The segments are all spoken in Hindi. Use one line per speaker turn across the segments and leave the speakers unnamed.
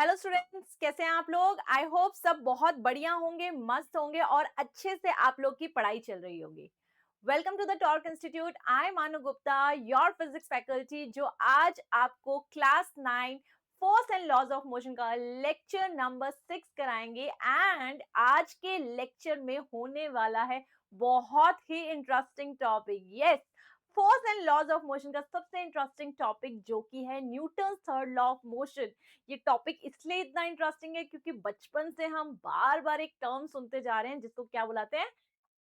हेलो स्टूडेंट्स, कैसे हैं आप लोग। आई होप सब बहुत बढ़िया होंगे, मस्त होंगे और अच्छे से आप लोग की पढ़ाई चल रही होगी। Welcome to the torque institute. I am Manu Gupta, your physics faculty, जो आज आपको class 9 force and laws of motion का लेक्चर नंबर 6 कराएंगे। एंड आज के लेक्चर में होने वाला है बहुत ही interesting topic. Yes, force and laws of motion का सबसे इंटरेस्टिंग टॉपिक जो कि है Newton third law of motion. ये टॉपिक इसलिए इतना इंटरेस्टिंग है क्योंकि बचपन से हम बार बार एक टर्म सुनते जा रहे हैं जिसको क्या बुलाते हैं,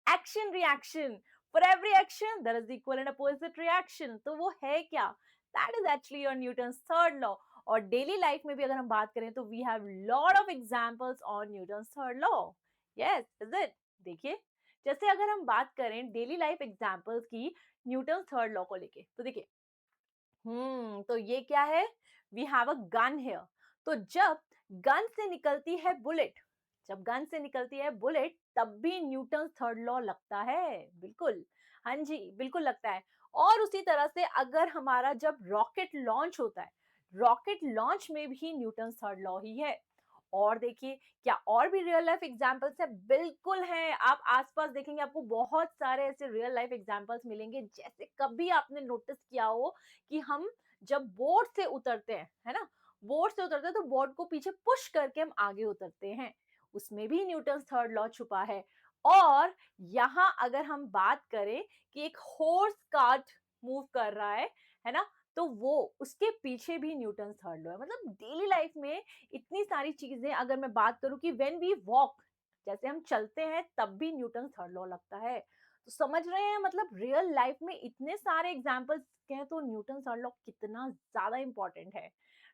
action reaction. For every action there is equal and opposite reaction. तो वो है क्या? That is actually your Newton's third law. और डेली लाइफ में भी अगर हम बात करें तो we have lot of examples on Newton's third law. Yes, is it? देखिए, जैसे अगर हम बात करें डेली लाइफ एग्जांपल्स की न्यूटन्स थर्ड लॉ को लेके, तो देखिए, तो ये क्या है? We have a gun here. तो जब गन से निकलती है बुलेट, जब गन से निकलती है बुलेट, तब भी न्यूटन थर्ड लॉ लगता है। बिल्कुल, हाँ जी, बिल्कुल लगता है। और उसी तरह से अगर हमारा जब रॉकेट लॉन्च होता है, रॉकेट लॉन्च में भी न्यूटन थर्ड लॉ ही है। और देखिए, क्या और भी रियल लाइफ एग्जांपल्स है? बिल्कुल हैं। आप आसपास देखेंगे, आपको बहुत सारे ऐसे रियल लाइफ एग्जांपल्स मिलेंगे। जैसे कभी आपने नोटिस किया हो कि हम जब बोर्ड से उतरते हैं, है ना, बोर्ड से उतरते हैं तो बोर्ड को पीछे पुश करके हम आगे उतरते हैं, उसमें भी न्यूटन थर्ड लॉ छुपा है। और यहाँ अगर हम बात करें कि एक हॉर्स कार्ट मूव कर रहा है ना, तो वो उसके पीछे भी न्यूटन थर्ड लॉ है। मतलब डेली लाइफ में इतनी सारी चीजें, अगर मैं बात करूं कि व्हेन वी वॉक, जैसे हम चलते हैं, तब भी न्यूटन थर्ड लॉ लगता है। तो समझ रहे हैं, मतलब रियल लाइफ में इतने सारे एग्जांपल्स हैं, तो न्यूटन थर्ड लॉ कितना ज्यादा इंपॉर्टेंट है,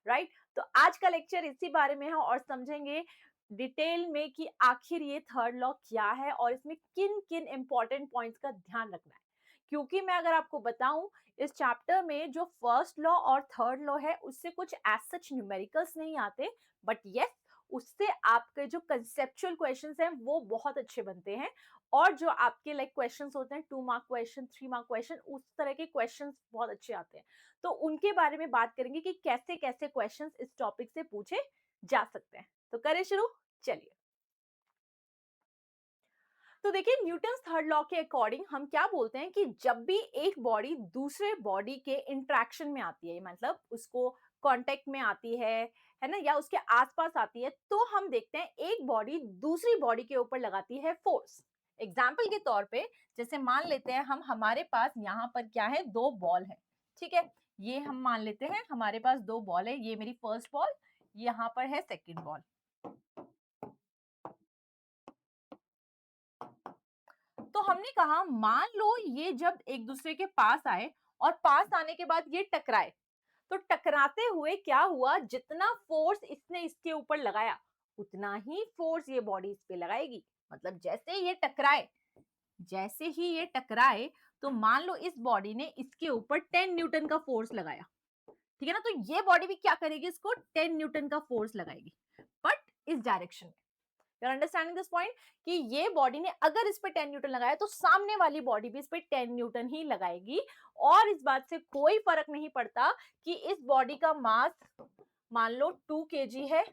राइट? तो आज का लेक्चर इसी बारे में है और समझेंगे डिटेल में कि आखिर ये थर्ड लॉ क्या है और इसमें किन किन इंपॉर्टेंट पॉइंट्स का ध्यान रखना है। क्योंकि मैं अगर आपको बताऊं, इस चैप्टर में जो फर्स्ट लॉ और थर्ड लॉ है उससे कुछ एज सच न्यूमेरिकल्स नहीं आते, बट यस, उससे आपके जो कंसेप्चुअल क्वेश्चंस हैं वो बहुत अच्छे बनते हैं। और जो आपके लाइक क्वेश्चंस होते हैं, 2 मार्क क्वेश्चन, 3 मार्क क्वेश्चन, उस तरह के क्वेश्चंस बहुत अच्छे आते हैं। तो उनके बारे में बात करेंगे कि कैसे कैसे क्वेश्चंस इस टॉपिक से पूछे जा सकते हैं। तो करें शुरू, चलिए। तो देखिए, न्यूटन थर्ड लॉ के अकॉर्डिंग हम क्या बोलते हैं कि जब भी एक बॉडी दूसरे बॉडी के इंट्रैक्शन में आती है, मतलब उसको कांटेक्ट में आती है ना, या उसके आसपास आती है, तो हम देखते हैं एक बॉडी दूसरी बॉडी के ऊपर लगाती है फोर्स। एग्जाम्पल के तौर पे, जैसे मान लेते हैं हम, हमारे पास यहाँ पर क्या है, 2 बॉल है, ठीक है। ये हम मान लेते हैं हमारे पास 2 बॉल है, ये मेरी फर्स्ट बॉल, यहाँ पर है सेकेंड बॉल। तो हमने कहा, मान लो ये जब एक दूसरे के पास आए और पास आने के बाद ये टकराए, तो टकराते हुए क्या हुआ, जितना फोर्स इसने इसके ऊपर लगाया उतना ही फोर्स ये बॉडी इस पे लगाएगी। मतलब जैसे ही ये टकराए, तो मान लो इस बॉडी ने इसके ऊपर 10 न्यूटन का फोर्स लगाया, ठीक है ना, तो ये बॉडी भी क्या करेगी, इसको 10 न्यूटन का फोर्स लगाएगी, बट इस डायरेक्शन में। You are understanding this point कि ये बॉडी ने अगर इस पे 10 न्यूटन लगाया तो सामने वाली बॉडी भी इस पे 10 न्यूटन ही लगाएगी। और इस बात से कोई फर्क नहीं पड़ता कि इस बॉडी का मास मान लो 2 केजी है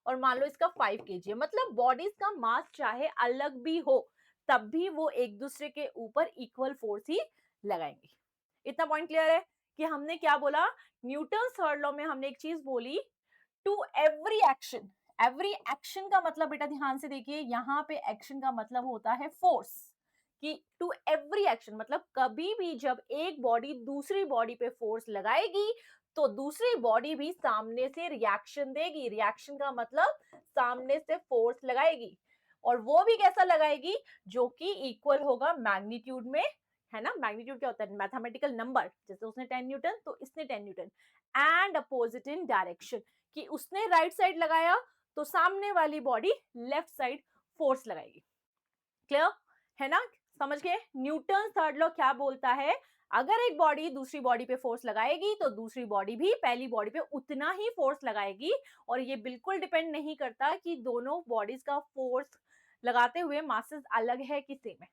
और मान लो इसका 5 केजी है, मतलब बॉडीज का मास चाहे अलग भी हो, तब भी वो एक दूसरे के ऊपर इक्वल फोर्स ही लगाएंगे। इतना पॉइंट क्लियर है कि हमने क्या बोला, न्यूटन थर्ड लॉ में हमने एक चीज बोली, to every action. Every action का मतलब बेटा ध्यान से देखिए, यहाँ पे एक्शन का मतलब होता है फोर्स। कि टू एवरी एक्शन मतलब कभी भी जब एक बॉडी दूसरी बॉडी पे फोर्स लगाएगी, तो दूसरी बॉडी भी सामने से रिएक्शन देगी। रिएक्शन का मतलब सामने से फोर्स लगाएगी, और वो भी कैसा लगाएगी, जो कि इक्वल होगा मैग्नीट्यूड में, है ना। मैग्नीट्यूड क्या होता है, मैथमेटिकल नंबर। जैसे उसने 10 न्यूटन तो इसने 10 Newton. And opposite in direction, कि उसने राइट साइड लगाया तो सामने वाली बॉडी लेफ्ट साइड फोर्स लगाएगी। क्लियर है ना, समझ गए। न्यूटन थर्ड लॉ क्या बोलता है, अगर एक बॉडी दूसरी बॉडी पे फोर्स लगाएगी तो दूसरी बॉडी भी पहली बॉडी पे उतना ही फोर्स लगाएगी। और ये बिल्कुल डिपेंड नहीं करता कि दोनों बॉडीज का फोर्स लगाते हुए मासेस अलग है कि सेम है,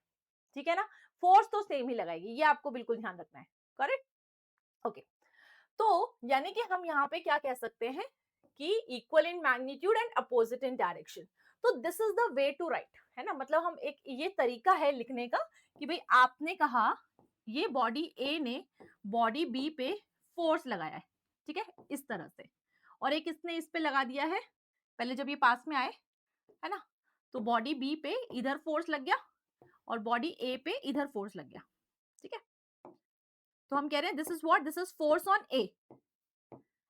ठीक है ना। फोर्स तो सेम ही लगाएगी, ये आपको बिल्कुल ध्यान रखना है। Correct, okay. तो यानी कि हम यहाँ पे क्या कह सकते हैं कि equal in magnitude and opposite in direction. तो this is the way to write, है ना, मतलब हम एक ये तरीका है लिखने का कि भाई आपने कहा ये बॉडी ए ने बॉडी बी पे फोर्स लगाया है, ठीक है, इस तरह से, और एक इसने इस पे लगा दिया है पहले जब ये पास में आए, है ना, तो बॉडी बी पे इधर फोर्स लग गया और बॉडी ए पे इधर फोर्स लग गया, ठीक है। तो हम कह रहे हैं this is what, this is force on A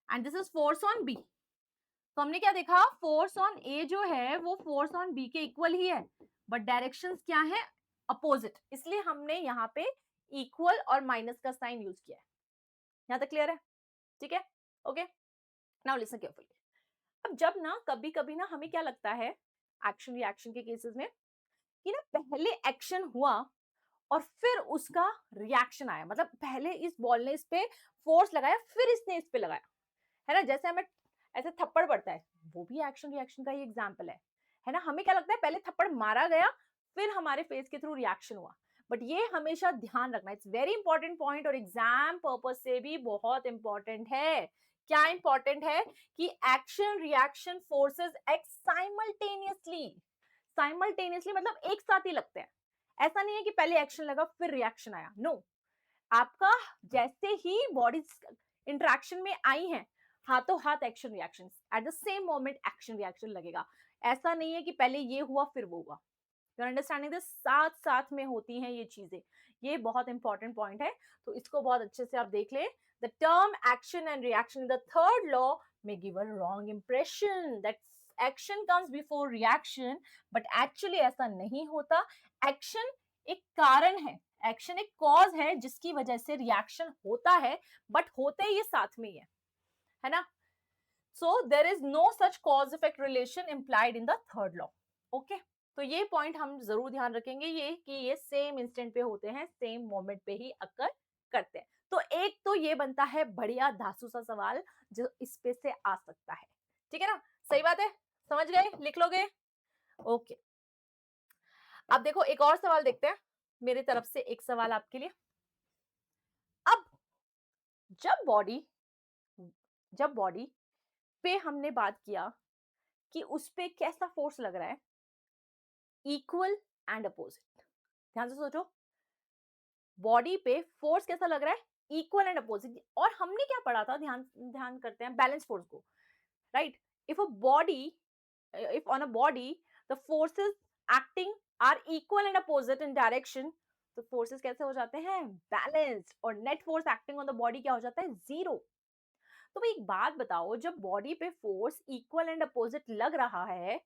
and this is force on B. तो हमने क्या देखा, फोर्स ऑन ए जो है वो फोर्स ऑन बी के इक्वल ही है, बट डायरेक्शंस क्या है, अपोजिट, इसलिए हमने यहाँ पे इक्वल और माइनस का साइन यूज किया है। यहाँ तक क्लियर है, ठीक है, ओके। Now listen carefully. अब जब ना कभी कभी ना हमें क्या लगता है एक्शन रिएक्शन के केसेस में कि ना पहले एक्शन हुआ और फिर उसका रिएक्शन आया, मतलब पहले इस बॉल ने इस पे फोर्स लगाया फिर इसने इस पे लगाया, है ना, जैसे हमें ऐसे थप्पड़ पड़ता है, वो भी एक्शन रिएक्शन का ही एग्जांपल है ना। हमें क्या लगता है पहले थप्पड़ मारा गया फिर हमारे फेस के थ्रू रिएक्शन हुआ, बट ये हमेशा ध्यान रखना, इट्स वेरी इंपॉर्टेंट पॉइंट और एग्जाम पर्पज से भी बहुत इंपॉर्टेंट है। क्या इंपॉर्टेंट है कि action reaction forces act simultaneously. Simultaneously मतलब एक साथ ही लगते हैं, ऐसा नहीं है कि पहले एक्शन लगा फिर रिएक्शन आया, नो no. आपका जैसे ही बॉडी इंटरेक्शन में आई है हाथों हाथ action reaction, at the same moment action reaction लगेगा, ऐसा नहीं है कि पहले ये हुआ फिर वो हुआ। यू अंडरस्टैंडिंग दिस, साथ साथ में होती हैं ये चीजें, ये बहुत इंपॉर्टेंट पॉइंट है, तो इसको बहुत अच्छे से आप देख ले। The term action and reaction in the third law may give a wrong impression that action comes before reaction, but actually ऐसा नहीं होता। एक्शन एक कारण है, एक्शन एक कॉज है जिसकी वजह से रिएक्शन होता है, बट होते ये साथ में ही है ना। So there is no such cause effect relation implied in the third law, okay. तो ये पॉइंट हम जरूर ध्यान रखेंगे, ये कि ये सेम इंस्टेंट पे होते हैं, सेम मोमेंट पे ही अकर करते हैं। तो एक तो ये बनता है बढ़िया धांसू सा सवाल जो इस पे से आ सकता है, ठीक है ना, सही बात है, समझ गए, लिख लोगे, ओके। अब देखो एक और सवाल देखते हैं, मेरी तरफ से एक सवाल आपके लिए। अब जब बॉडी जब बॉडी पे हमने बात किया कि उस पे कैसा फोर्स लग रहा है, इक्वल एंड अपोजिट, ध्यान से सोचो, बॉडी पे फोर्स कैसा लग रहा है, इक्वल एंड अपोजिट, और हमने क्या पढ़ा था, ध्यान ध्यान करते हैं बैलेंस फोर्स को, right. If a body, if on a body the forces acting are equal and opposite in direction, तो फोर्सेस कैसे हो जाते हैं, बैलेंस्ड, और net force acting on the body क्या हो जाता है, जीरो। तो भाई एक बात बताओ, जब बॉडी पे फोर्स इक्वल एंड अपोजिट लग रहा है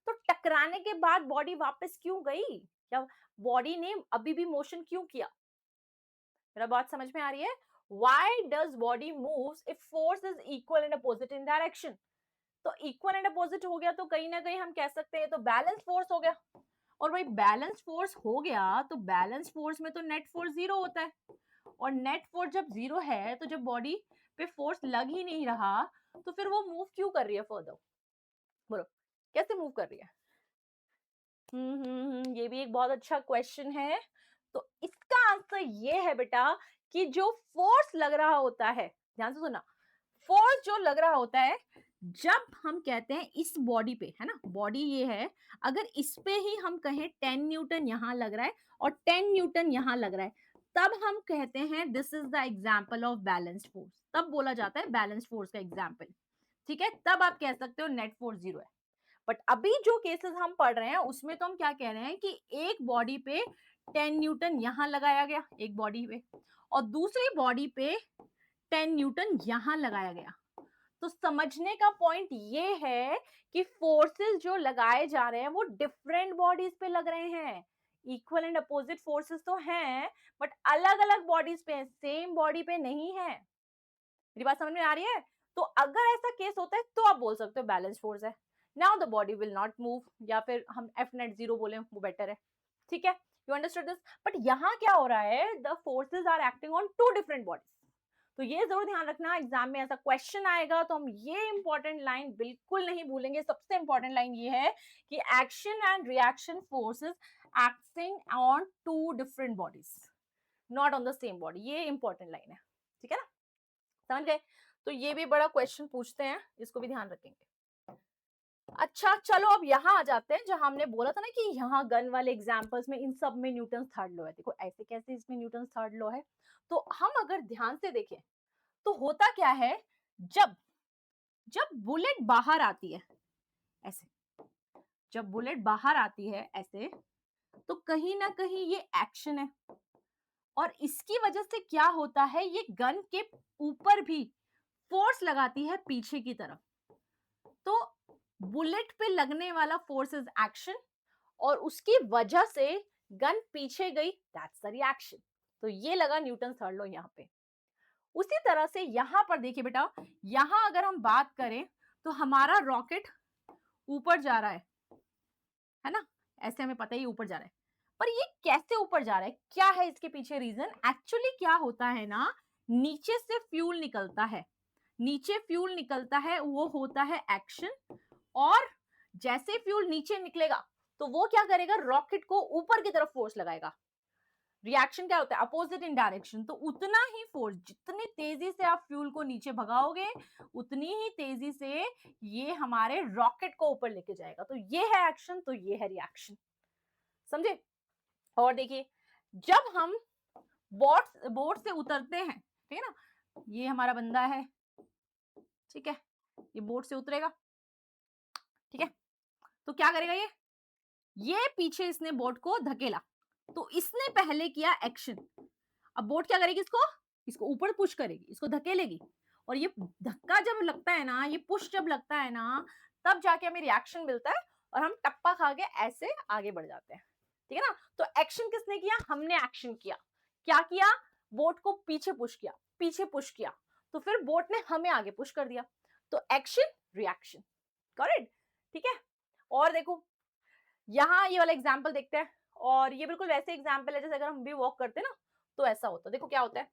तो टकराने के बाद बॉडी वापस क्यों गई, या बॉडी ने अभी भी मोशन क्यों किया, मेरा बात समझ में आ रही है। Why does body moves if force is equal and opposite in direction? तो इक्वल एंड अपोजिट हो गया तो कहीं ना कहीं हम कह सकते हैं तो बैलेंस फोर्स हो गया, और भाई बैलेंस फोर्स हो गया तो बैलेंस फोर्स में तो नेट फोर्स जीरो होता है, और नेट फोर्स जब जीरो है तो जब बॉडी पे फोर्स लग ही नहीं रहा तो फिर वो मूव क्यों कर रही है फर्दर, बोलो कैसे मूव कर रही है। ये भी एक बहुत अच्छा क्वेश्चन है। तो इसका आंसर ये है बेटा कि जो फोर्स लग रहा होता है, ध्यान से सुना, फोर्स जो लग रहा होता है जब हम कहते हैं इस बॉडी पे, है ना, बॉडी ये है, अगर इस पे ही हम कहें 10 न्यूटन यहां लग रहा है और 10 न्यूटन यहां लग रहा है, तब हम कहते हैं this is the example of balanced force, तब बोला जाता है बैलेंस्ड फोर्स का एग्जाम्पल, ठीक है, तब आप कह सकते हो नेट फोर्स जीरो है। बट अभी जो केसेस हम पढ़ रहे हैं उसमें तो हम क्या कह रहे हैं कि एक बॉडी पे 10 न्यूटन यहां लगाया गया एक बॉडी पे, और दूसरी बॉडी पे 10 न्यूटन यहां लगाया गया। तो समझने का पॉइंट ये है कि फोर्सेस जो लगाए जा रहे हैं वो डिफरेंट बॉडीज पे लग रहे हैं, इक्वल एंड अपोजिट फोर्सेस तो हैं बट अलग अलग बॉडीज पे, सेम बॉडी पे नहीं है। मेरी बात समझ में आ रही है। तो अगर ऐसा केस होता है तो आप बोल सकते हो बैलेंस फोर्स है, now the body will not move, या फिर हम एफ नेट जीरो बोले वो बेटर है, ठीक है, यू अंडरस्टूड दिस। बट यहाँ क्या हो रहा है, the forces are acting on two different bodies, तो ये जरूर ध्यान रखना, एग्जाम में ऐसा क्वेश्चन आएगा तो हम ये इंपॉर्टेंट लाइन बिल्कुल नहीं भूलेंगे। सबसे इंपॉर्टेंट लाइन ये है कि action and reaction forces acting on two different bodies, not on the same body, ये इंपॉर्टेंट लाइन है, ठीक है ना, समझ गए। तो ये भी बड़ा क्वेश्चन पूछते हैं, इसको भी ध्यान रखेंगे। अच्छा चलो अब यहाँ आ जाते हैं, जहां हमने बोला था ना कि यहाँ गन वाले एग्जांपल्स में इन सब में न्यूटन थर्ड लॉ है। देखो ऐसे कैसे इसमें न्यूटन थर्ड लॉ है, तो हम अगर ध्यान से देखें तो होता क्या है, जब जब बुलेट बाहर आती है ऐसे, जब बुलेट बाहर आती है ऐसे, तो कहीं ना कहीं ये एक्शन है, और इसकी वजह से क्या होता है, ये गन के ऊपर भी फोर्स लगाती है पीछे की तरफ। तो बुलेट पे लगने वाला फोर्स इज एक्शन, और उसकी वजह से गन पीछे गई, दैट्स द रिएक्शन। तो ये लगा न्यूटन थर्ड लॉ यहाँ पे। उसी तरह से यहां पर देखिए बेटा, यहां अगर हम बात करें तो हमारा रॉकेट ऊपर जा रहा है ना, ऐसे हमें पता ही ऊपर जा रहा है, पर ये कैसे ऊपर जा रहा है, क्या है इसके पीछे रीजन? एक्चुअली क्या होता है ना, नीचे से फ्यूल निकलता है, नीचे फ्यूल निकलता है, वो होता है एक्शन। और जैसे फ्यूल नीचे निकलेगा तो वो क्या करेगा, रॉकेट को ऊपर की तरफ फोर्स लगाएगा। रिएक्शन क्या होता है, अपोजिट इन डायरेक्शन। तो उतना ही फोर्स, जितनी तेजी से आप फ्यूल को नीचे भगाओगे, उतनी ही तेजी से ये हमारे रॉकेट को ऊपर लेके जाएगा। तो ये है एक्शन, तो ये है रिएक्शन, समझे? और देखिए, जब हम बोट बोट से उतरते हैं, ठीक है ना, ये हमारा बंदा है, ठीक है, ये बोट से उतरेगा, ठीक है, तो क्या करेगा ये पीछे इसने बोट को धकेला, तो इसने पहले किया एक्शन। अब बोट क्या करेगी, इसको इसको ऊपर पुश करेगी, इसको धकेलेगी, और ये धक्का जब लगता है ना, ये पुश जब लगता है ना, तब जाके हमें रिएक्शन मिलता है, और हम टप्पा खा के ऐसे आगे बढ़ जाते हैं, ठीक है ना। तो एक्शन किसने किया, हमने एक्शन किया। क्या किया, बोट को पीछे पुश किया, पीछे पुश किया, तो फिर बोट ने हमें आगे पुश कर दिया। तो एक्शन रिएक्शन, करेक्ट, ठीक है। और देखो यहाँ ये वाला एग्जाम्पल देखते हैं, और ये बिल्कुल वैसे एग्जाम्पल है जैसे अगर हम भी वॉक करते हैं ना, तो ऐसा होता है। देखो क्या होता है,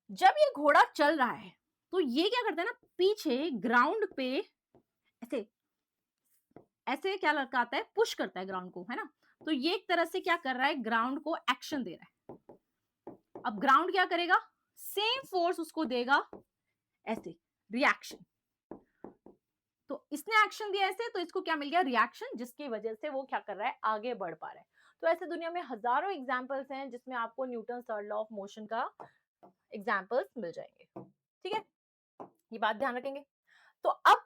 जब ये घोड़ा चल रहा है तो ये क्या करता है ना, पीछे ग्राउंड पे ऐसे ऐसे क्या लगाता है, पुश करता है ग्राउंड को, है ना। तो ये एक तरह से क्या कर रहा है, ग्राउंड को एक्शन दे रहा है। अब ग्राउंड क्या करेगा, सेम फोर्स उसको देगा ऐसे, रिएक्शन। तो इसने एक्शन दिया ऐसे, तो इसको क्या मिल गया, रिएक्शन, जिसकी वजह से वो क्या कर रहा है, आगे बढ़ पा रहा है। तो ऐसे दुनिया में हजारों एग्जांपल्स हैं जिसमें आपको Newton third law of motion का एग्जांपल्स मिल जाएंगे, ठीक है, ये बात ध्यान रखेंगे। तो अब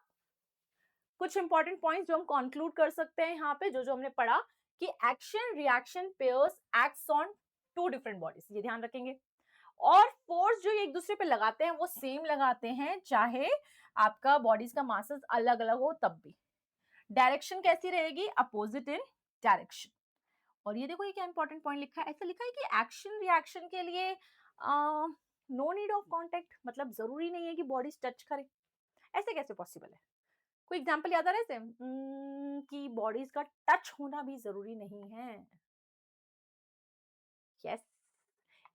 कुछ इंपॉर्टेंट पॉइंट्स जो हम कंक्लूड कर सकते हैं यहाँ पे, जो जो हमने पढ़ा, कि action reaction pairs acts on two different bodies, ये ध्यान रखेंगे। और फोर्स जो ये एक दूसरे पे लगाते हैं वो सेम लगाते हैं, चाहे आपका बॉडीज का मासेस अलग अलग हो तब भी। डायरेक्शन कैसी रहेगी, अपोजिट इन डायरेक्शन। और ये देखो ये क्या इंपॉर्टेंट पॉइंट लिखा है, ऐसा लिखा है कि एक्शन रिएक्शन के लिए नो नीड ऑफ कांटेक्ट, मतलब जरूरी नहीं है कि बॉडीज टच करें। ऐसे कैसे पॉसिबल है, कोई एग्जांपल याद आ रहा है इसे? कि बॉडीज का टच होना भी जरूरी नहीं है। Yes,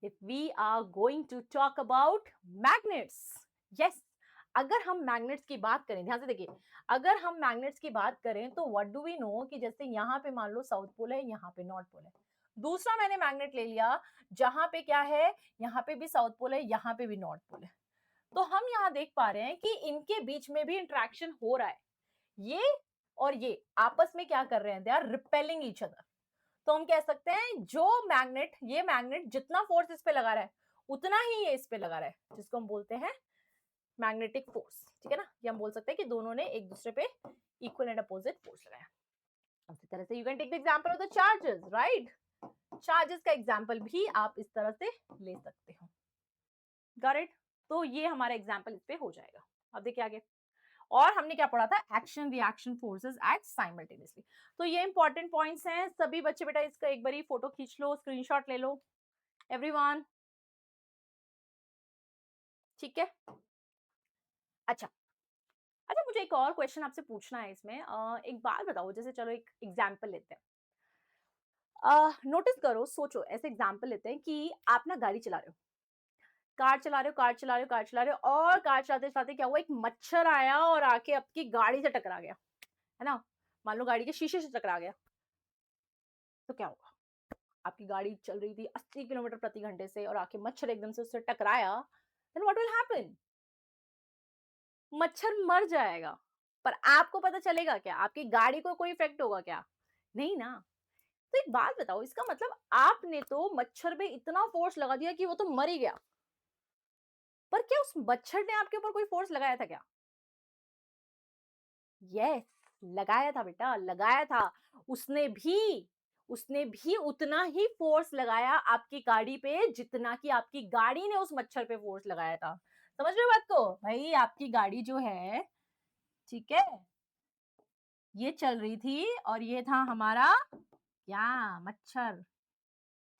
if we are going to talk about magnets, yes, अगर हम मैग्नेट्स की बात करें, ध्यान से देखिए, अगर हम मैग्नेट्स की बात करें तो व्हाट डू वी नो, कि जैसे यहाँ पे मान लो साउथ पोल है, यहाँ पे नॉर्थ पोल है। दूसरा मैंने मैग्नेट ले लिया जहां पे क्या है, यहाँ पे भी साउथ पोल है, यहाँ पे भी नॉर्थ पोल है। तो हम यहाँ देख पा रहे हैं कि इनके बीच में भी इंट्रैक्शन हो रहा है। ये और ये आपस में क्या कर रहे हैं, they are repelling each other. तो हम कह सकते हैं जो मैग्नेट, ये मैग्नेट जितना फोर्स इस पे लगा रहा है उतना ही ये इस पे लगा रहा है, जिसको हम बोलते हैं मैग्नेटिक फोर्स, ठीक है ना। ये हम बोल सकते हैं कि दोनों ने एक दूसरे पे इक्वल एंड अपोजिट फोर्स लगाया। उसी तरह से you can take the example of the charges, right. Charges का एग्जांपल भी आप इस तरह से ले सकते हो, गॉट इट। तो ये हमारा एग्जांपल इस पे हो जाएगा। अब देखिए आगे, और हमने क्या पढ़ा था, action reaction forces act simultaneously. तो ये इंपॉर्टेंट पॉइंट्स हैं, सभी बच्चे बेटा इसका एक बारी फोटो खींच लो, स्क्रीनशॉट ले लो एवरीवन, ठीक है। अच्छा अच्छा, मुझे एक और क्वेश्चन आपसे पूछना है इसमें। एक बात बताओ, जैसे चलो एक एग्जांपल लेते हैं, नोटिस करो, सोचो, ऐसे एग्जांपल लेते हैं कि आप ना गाड़ी चला रहे हो, कार चला रहे हो, कार चला रहे हो, कार चला रहे हो, और कार चलाते चलाते क्या हुआ, एक मच्छर आया और आके आपकी गाड़ी से टकरा गया, है ना। मान लो गाड़ी के शीशे से टकरा गया, तो क्या होगा, आपकी गाड़ी चल रही थी 80 किलोमीटर प्रति घंटे से और आके मच्छर एकदम से उससे टकराया, देन व्हाट विल हैपन? मच्छर मर जाएगा, पर आपको पता चलेगा क्या? आपकी गाड़ी को कोई इफेक्ट होगा क्या? नहीं ना। तो एक बात बताओ, इसका मतलब आपने तो मच्छर पे इतना फोर्स लगा दिया कि वो तो मर ही गया, पर क्या उस मच्छर ने आपके ऊपर कोई फोर्स लगाया था क्या? यस, लगाया था बेटा, लगाया था। उसने भी उसने भी उतना ही फोर्स लगाया आपकी गाड़ी पे जितना कि आपकी गाड़ी ने उस मच्छर पे फोर्स लगाया था। समझ रहे हो बात को? भाई आपकी गाड़ी जो है, ठीक है, ये चल रही थी और ये था हमारा क्या, मच्छर।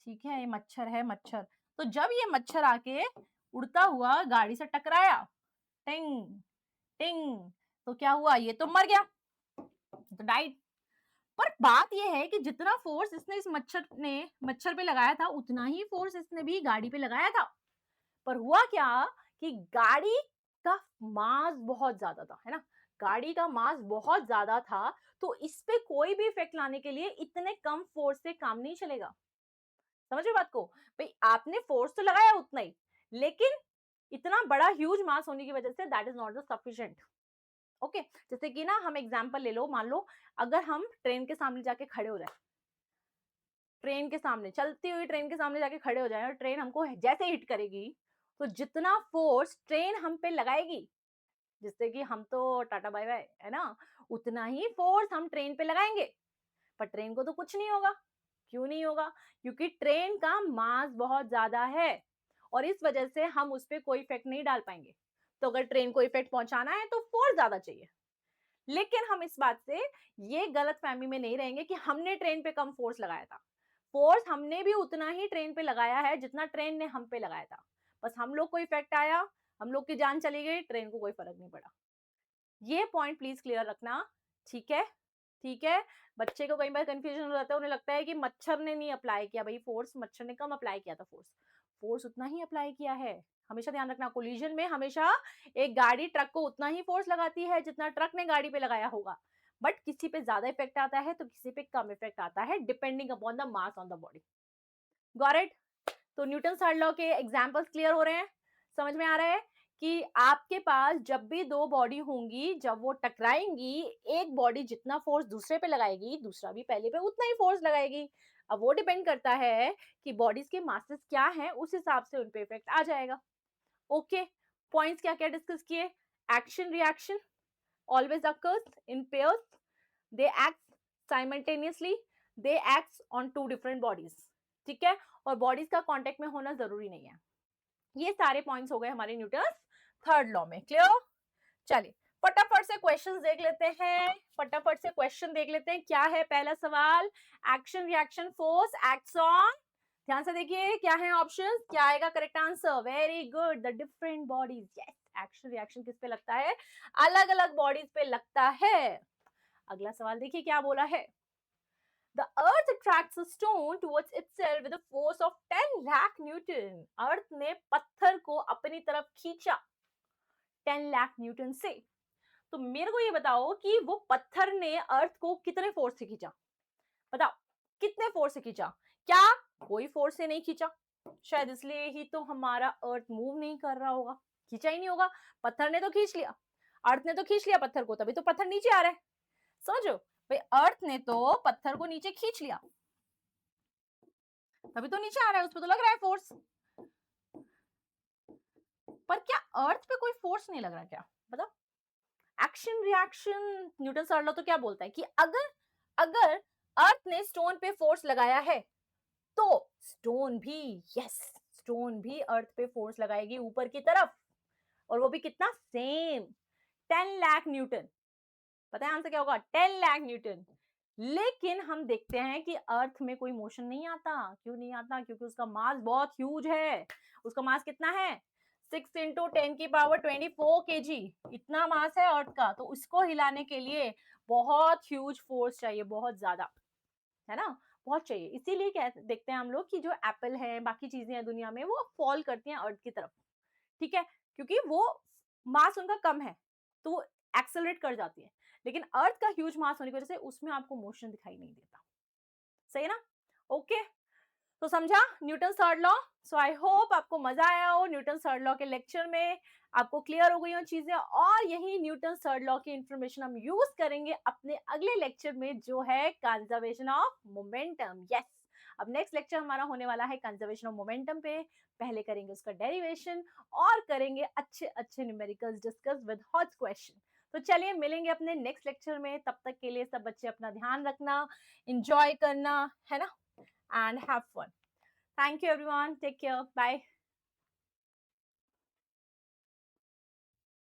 ठीक है, ये मच्छर है, मच्छर। तो जब ये मच्छर आके उड़ता हुआ गाड़ी से टकराया, टिंग टिंग, तो क्या हुआ? ये तो मर गया, तो डाइड। पर बात ये है कि जितना फोर्स इसने इस मच्छर पे लगाया था, उतना ही फोर्स इसने भी गाड़ी पे लगाया था। पर हुआ क्या कि गाड़ी का मास बहुत ज्यादा था, है ना? गाड़ी का मास बहुत ज्यादा था, तो इस पे कोई भी इफेक्ट लाने के लिए इतने कम फोर्स से काम नहीं चलेगा। समझ रहे हो बात को? भाई आपने फोर्स तो लगाया उतना ही, लेकिन इतना बड़ा ह्यूज मास होने की वजह say that is not the sufficient. Okay, जैसे कि ना हम एग्जांपल ले लो, मान लो अगर हम ट्रेन के सामने जाके खड़े हो जाए, ट्रेन के सामने, चलती हुई ट्रेन के सामने जाके खड़े हो जाए और ट्रेन हमको जैसे हिट करेगी, तो जितना फोर्स ट्रेन हम पे लगाएगी, जिससे कि हम तो टाटा बाय बाय, है ना, उतना ही फोर्स हम ट्रेन पे लगाएंगे। पर ट्रेन को तो कुछ नहीं होगा। क्यों नहीं होगा? क्योंकि ट्रेन का मास बहुत ज्यादा है और इस वजह से हम उस पर कोई इफेक्ट नहीं डाल पाएंगे। तो अगर ट्रेन को इफेक्ट पहुंचाना है तो फोर्स ज्यादा चाहिए। लेकिन हम इस बात से ये गलत फहमी में नहीं रहेंगे कि हमने ट्रेन पे कम फोर्स लगाया था। फोर्स हमने भी उतना ही ट्रेन पे लगाया है जितना ट्रेन ने हम पे लगाया था। बस हम लोग को इफेक्ट आया, हम लोग की जान चली गई, ट्रेन को कोई फर्क नहीं पड़ा। ये पॉइंट प्लीज क्लियर रखना। ठीक है, ठीक है। बच्चे को कई बार कंफ्यूजन हो जाता है, उन्हें लगता है कि मच्छर ने नहीं अप्लाई किया। भाई फोर्स मच्छर ने कम अप्लाई किया था, फोर्स फोर्स उतना ही अप्लाई किया है। हमेशा ध्यान रखना, कोलिजन में हमेशा एक गाड़ी ट्रक को उतना ही फोर्स लगाती है जितना ट्रक ने गाड़ी पे लगाया होगा। बट किसी पे ज्यादा इफेक्ट आता है तो किसी पे कम इफेक्ट आता है, depending upon the mass on the body. Got it? तो न्यूटन थर्ड लॉ के एग्जांपल्स क्लियर हो रहे हैं? समझ में आ रहा है कि आपके पास जब भी दो बॉडी होंगी, जब वो टकराएंगी, एक बॉडी जितना फोर्स दूसरे पे लगाएगी, दूसरा भी पहले पे उतना ही फोर्स लगाएगी। अब वो डिपेंड करता है कि बॉडीज के मासेस क्या हैं, उस हिसाब से उन पे इफेक्ट आ जाएगा। ओके, पॉइंट्स क्या क्या डिस्कस किए? Action reaction always occurs in pairs, they act simultaneously, they acts on two different bodies। ठीक है, और बॉडीज का कांटेक्ट में होना जरूरी नहीं है। ये सारे पॉइंट्स हो गए हमारे न्यूटन थर्ड लॉ में। क्लियर? चलिए फटाफट से क्वेश्चंस देख लेते हैं, फटाफट से क्वेश्चन देख लेते हैं। क्या है पहला सवाल? Action reaction force acts on, ध्यान से देखिए क्या है ऑप्शंस, क्या आएगा correct answer? Very good, the different bodies. Yes, action reaction किस पे लगता है? अलग अलग बॉडीज पे लगता है। अगला सवाल देखिए क्या बोला है। The earth attracts a stone towards itself with a force of 10 lakh Newton। अर्थ ने पत्थर को अपनी तरफ खींचा 10 लाख न्यूटन से। तो मेरे को ये बताओ कि वो पत्थर ने अर्थ को कितने फोर्स से खींचा? बताओ, कितने फोर्स से खींचा? क्या कोई फोर्स से नहीं खींचा? शायद इसलिए ही तो हमारा अर्थ मूव नहीं कर रहा होगा, खींचा ही नहीं होगा। पत्थर ने तो खींच लिया, अर्थ ने तो खींच लिया पत्थर को, तभी तो पत्थर नीचे आ रहा है। समझो भाई, अर्थ ने तो पत्थर को नीचे खींच लिया, तभी तो नीचे आ रहा है, उस पर तो लग रहा है फोर्स। पर क्या अर्थ पे कोई फोर्स नहीं लग रहा क्या? बताओ। Action reaction, Newton third law तो क्या बोलता है कि अगर अगर अर्थ ने स्टोन पे फोर्स लगाया है तो स्टोन भी, यस, स्टोन भी अर्थ पे फोर्स लगाएगी ऊपर की तरफ, और वो भी कितना? Same 10 lakh Newton. पता है आंसर क्या होगा? 10 लाख न्यूटन। लेकिन हम देखते हैं कि अर्थ में कोई मोशन नहीं आता। क्यों नहीं आता? क्योंकि उसका मास बहुत ह्यूज है। उसका मास कितना है? 6 इंटू 10⁻24 kg, इतना मास है अर्थ का। तो उसको हिलाने के लिए बहुत ह्यूज फोर्स चाहिए, बहुत ज्यादा, है ना, बहुत चाहिए। इसीलिए देखते हैं हम लोग कि जो एप्पल है, बाकी चीजें हैं दुनिया में, वो फॉल करती हैं अर्थ की तरफ। ठीक है, क्योंकि वो मास उनका कम है, तो वो एक्सेलरेट कर जाती है। लेकिन अर्थ का ह्यूज मास होने की वजह से उसमें आपको मोशन दिखाई नहीं देता। सही है ना? ओके, तो समझा Newton third law. So I hope आपको मजा आया हो न्यूटन थर्ड लॉ के लेक्चर में, आपको क्लियर हो गई हो चीजें, और यही न्यूटन थर्ड लॉ की इंफॉर्मेशन हम यूज करेंगे अपने अगले लेक्चर में, जो है कंजर्वेशन ऑफ मोमेंटम। यस, अब नेक्स्ट लेक्चर हमारा होने वाला है कंजर्वेशन ऑफ मोमेंटम पे। पहले करेंगे उसका डेरिवेशन और करेंगे अच्छे अच्छे numericals discuss with hot question. तो चलिए मिलेंगे अपने नेक्स्ट लेक्चर में, तब तक के लिए सब बच्चे अपना ध्यान रखना, enjoy करना, है ना, and have fun. Thank you everyone. Take care. Bye.